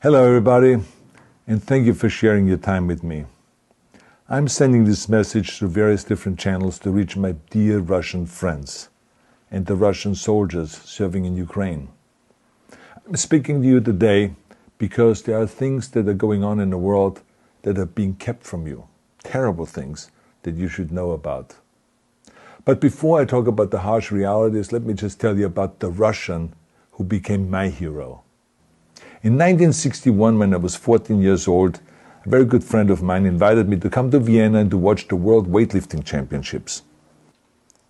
Hello everybody, and thank you for sharing your time with me. I'm sending this message through various different channels to reach my dear Russian friends and the Russian soldiers serving in Ukraine. I'm speaking to you today because there are things that are going on in the world that are being kept from you, terrible things that you should know about. But before I talk about the harsh realities, let me just tell you about the Russian who became my hero. In 1961, when I was 14 years old, a very good friend of mine invited me to come to Vienna and to watch the World Weightlifting Championships.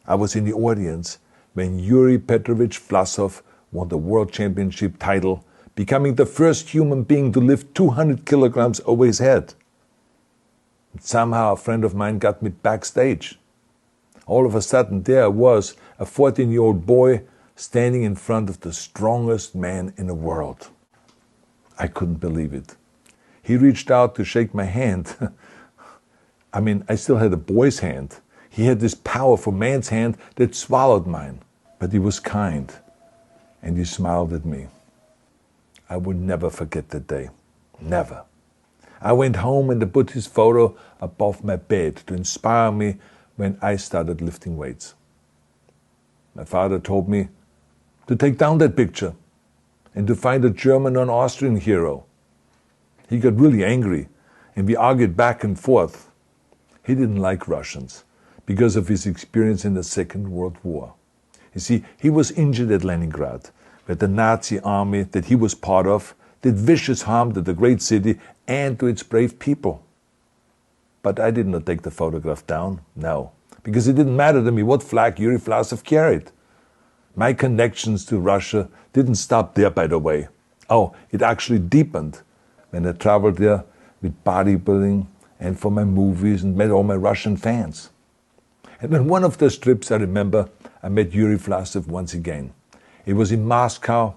I was in the audience when Yuri Petrovich Vlasov won the World Championship title, becoming the first human being to lift 200 kilograms over his head. And somehow a friend of mine got me backstage. All of a sudden there I was, a 14-year-old boy, standing in front of the strongest man in the world. I couldn't believe it. He reached out to shake my hand. I still had a boy's hand. He had this powerful man's hand that swallowed mine. But he was kind, and he smiled at me. I will never forget that day. Never. I went home and I put his photo above my bed to inspire me when I started lifting weights. My father told me to take down that picture and to find a German or an Austrian hero. He got really angry, and we argued back and forth. He didn't like Russians because of his experience in the Second World War. You see, he was injured at Leningrad, where the Nazi army that he was part of did vicious harm to the great city and to its brave people. But I did not take the photograph down, no, because it didn't matter to me what flag Yuri Vlasov carried. My connections to Russia didn't stop there, by the way. Oh, it actually deepened when I traveled there with bodybuilding and for my movies and met all my Russian fans. And on one of those trips, I remember, I met Yuri Vlasov once again. It was in Moscow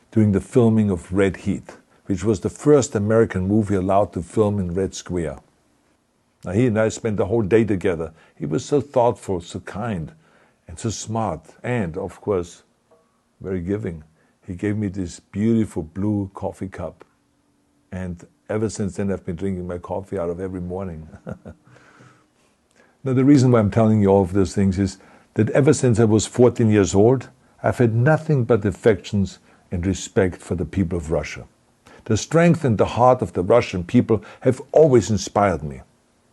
during the filming of Red Heat, which was the first American movie allowed to film in Red Square. Now, he and I spent the whole day together. He was so thoughtful, so kind, and so smart, and, of course, very giving. He gave me this beautiful blue coffee cup. And ever since then, I've been drinking my coffee out of every morning. Now, the reason why I'm telling you all of those things is that ever since I was 14 years old, I've had nothing but affections and respect for the people of Russia. The strength and the heart of the Russian people have always inspired me.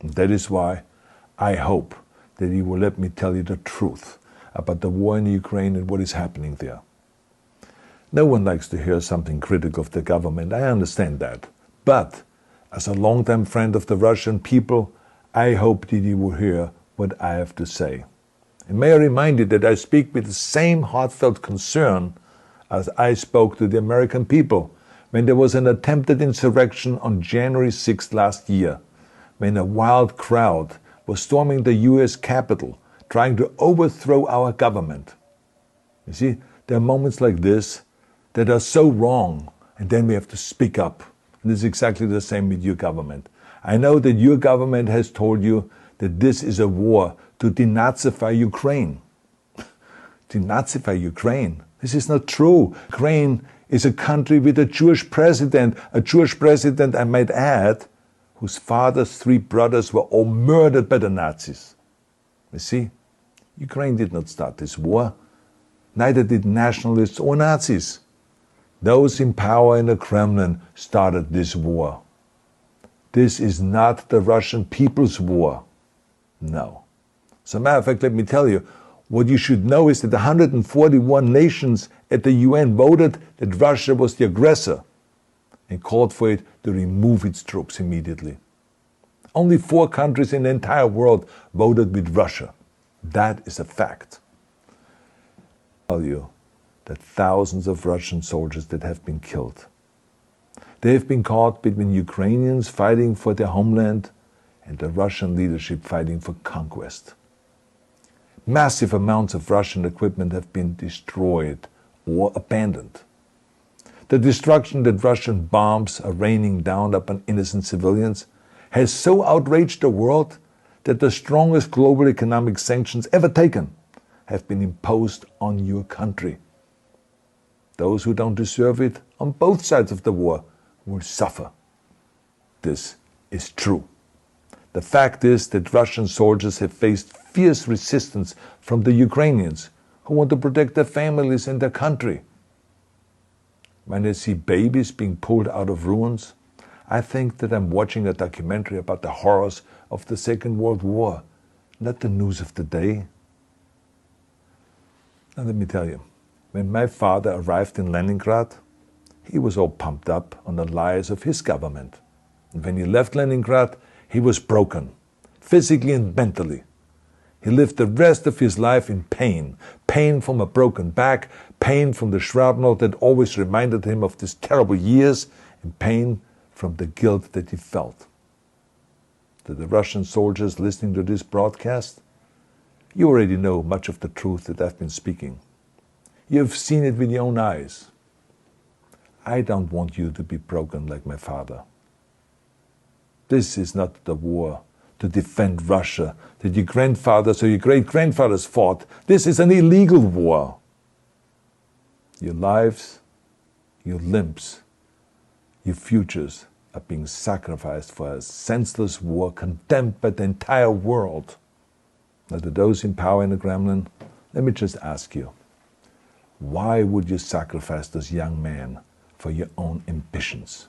And that is why I hope that you will let me tell you the truth about the war in Ukraine and what is happening there. No one likes to hear something critical of the government, I understand that. But as a longtime friend of the Russian people, I hope that you will hear what I have to say. And may I remind you that I speak with the same heartfelt concern as I spoke to the American people when there was an attempted insurrection on January 6th last year, when a wild crowd was storming the US Capitol, trying to overthrow our government. You see, there are moments like this that are so wrong, and then we have to speak up. And this is exactly the same with your government. I know that your government has told you that this is a war to denazify Ukraine. Denazify Ukraine? This is not true. Ukraine is a country with a Jewish president, I might add, whose father's 3 brothers were all murdered by the Nazis. You see, Ukraine did not start this war. Neither did nationalists or Nazis. Those in power in the Kremlin started this war. This is not the Russian people's war. No. As a matter of fact, let me tell you, what you should know is that 141 nations at the UN voted that Russia was the aggressor and called for it to remove its troops immediately. Only 4 countries in the entire world voted with Russia. That is a fact. I tell you that thousands of Russian soldiers that have been killed. They have been caught between Ukrainians fighting for their homeland and the Russian leadership fighting for conquest. Massive amounts of Russian equipment have been destroyed or abandoned. The destruction that Russian bombs are raining down upon innocent civilians has so outraged the world that the strongest global economic sanctions ever taken have been imposed on your country. Those who don't deserve it on both sides of the war will suffer. This is true. The fact is that Russian soldiers have faced fierce resistance from the Ukrainians who want to protect their families and their country. When I see babies being pulled out of ruins, I think that I'm watching a documentary about the horrors of the Second World War, not the news of the day. Now let me tell you, when my father arrived in Leningrad, he was all pumped up on the lies of his government. And when he left Leningrad, he was broken, physically and mentally. He lived the rest of his life in pain. Pain from a broken back, pain from the shrapnel that always reminded him of these terrible years, and pain from the guilt that he felt. To the Russian soldiers listening to this broadcast, you already know much of the truth that I've been speaking. You've seen it with your own eyes. I don't want you to be broken like my father. This is not the war to defend Russia that your grandfathers or your great-grandfathers fought. This is an illegal war. Your lives, your limbs, your futures are being sacrificed for a senseless war condemned by the entire world. Now, to those in power in the Kremlin, let me just ask you, why would you sacrifice those young men for your own ambitions?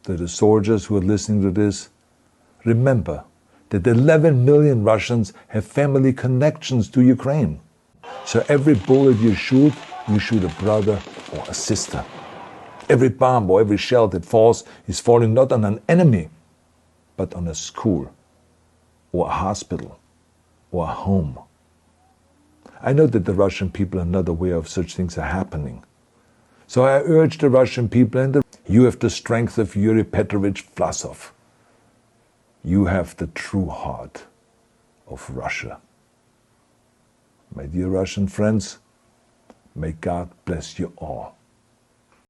To the soldiers who are listening to this, remember that 11 million Russians have family connections to Ukraine. So every bullet you shoot a brother or a sister. Every bomb or every shell that falls is falling not on an enemy, but on a school, or a hospital, or a home. I know that the Russian people are not aware of such things are happening. So I urge the Russian people, and you have the strength of Yuri Petrovich Vlasov. You have the true heart of Russia. My dear Russian friends, may God bless you all.